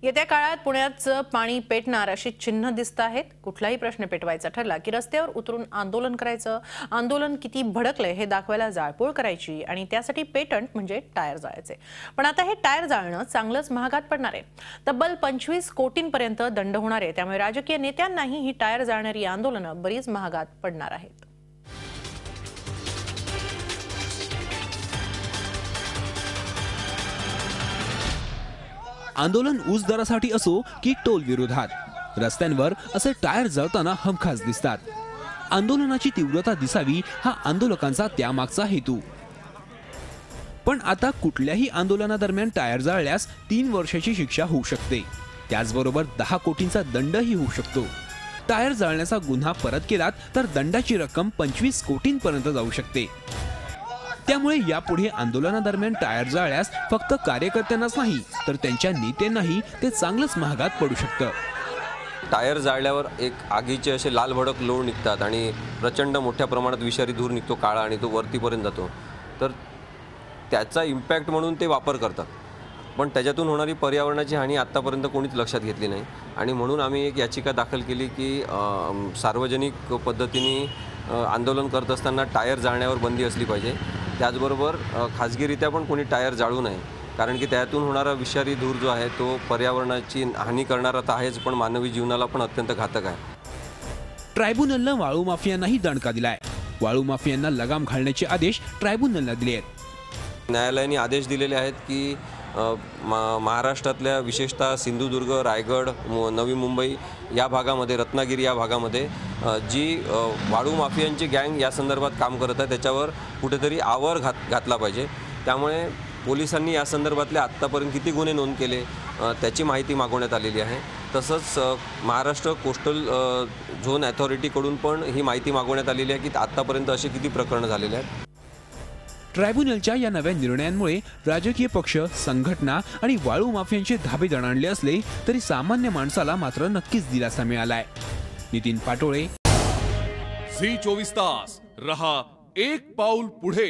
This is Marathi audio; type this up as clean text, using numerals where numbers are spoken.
येत्या काळात पुण्याचं पाणी पेटणार अशी चिन्ह दिसत आहेत। कुठलाही प्रश्न पेटवायचा ठरला की रस्त्यावर उतरून आंदोलन करायचं। आंदोलन किती भडकले हे दाखवायला जाळपोळ करायची आणि त्यासाठी पेटंट म्हणजे टायर जाळायचे। पण आता हे टायर जाळणं चांगलंच महागात पडणार आहे। तब्बल 25 कोटींपर्यंत दंड होणार आहे। त्यामुळे राजकीय नेत्यांनाही ही टायर जाळणारी आंदोलनं बरीच महागात पडणार आहेत। आंदोलन ऊस दरासाठी असो की टोल विरोधात, रस्त्यांवर असे टायर जळताना हमखास दिसतात। आंदोलनाची तीव्रता दिसावी हा आंदोलकांचा त्यामागचा हेतू। पण आता कुठल्याही आंदोलनादरम्यान टायर जाळल्यास 3 वर्षाची शिक्षा होऊ शकते। त्याचबरोबर 10 कोटींचा दंडही होऊ शकतो। टायर जाळण्याचा गुन्हा परत केलात तर दंडाची रक्कम 25 कोटींपर्यंत जाऊ शकते। त्यामुळे यापुढे आंदोलनादरम्यान टायर जाळल्यास फक्त कार्यकर्त्यांनाच नाही तर त्यांच्या नेत्यांनाही ते चांगलंच महागात पडू शकतं। टायर जाळल्यावर एक आगीचे असे लाल भडक लोळ निघतात आणि प्रचंड मोठ्या प्रमाणात विषारी धूर निघतो काळा आणि तो वरतीपर्यंत जातो। तर त्याचा इम्पॅक्ट म्हणून ते वापर करतात, पण त्याच्यातून होणारी पर्यावरणाची हानी आतापर्यंत कोणीच लक्षात घेतली नाही। आणि म्हणून आम्ही एक याचिका दाखल केली की सार्वजनिक पद्धतीने आंदोलन करत असताना टायर जाळण्यावर बंदी असली पाहिजे। त्याचबरोबर खाजगीरित्या पण कोणी टायर जाळू नये, कारण की त्यातून होणारा विषारी धूर जो आहे तो पर्यावरणाची हानी करणारा तर आहेच, पण मानवी जीवनाला पण अत्यंत घातक आहे। ट्रायब्युनलनं वाळू माफियांनाही दणका दिलाय। वाळू माफियांना लगाम घालण्याचे आदेश ट्रायब्युनलला दिले आहेत। न्यायालयाने आदेश दिलेले आहेत की महाराष्ट्रातल्या विशेषतः सिंधुदुर्ग, रायगड, नवी मुंबई या भागामध्ये, रत्नागिरी या भागामध्ये जी वाळू माफियांची गँग या संदर्भात काम करत आहे त्याच्यावर कुठेतरी आवर घातला पाहिजे। त्यामुळे पोलिसांनी या संदर्भातले आत्तापर्यंत किती गुन्हे नोंद केले त्याची माहिती मागवण्यात आलेली आहे। तसंच महाराष्ट्र कोस्टल झोन अथॉरिटीकडून पण ही माहिती मागवण्यात आलेली आहे की आत्तापर्यंत अशी किती प्रकरणं झालेली आहेत। ट्रायब्युनलच्या या नव्या निर्णयांमुळे राजकीय पक्ष, संघटना आणि वाळू माफियांचे धाबे दणाणले असले तरी सामान्य माणसाला मात्र नक्कीच दिलासा मिळालाय। नितीन पाटोळे, झी 24 तास रहा एक पाऊल पुढे।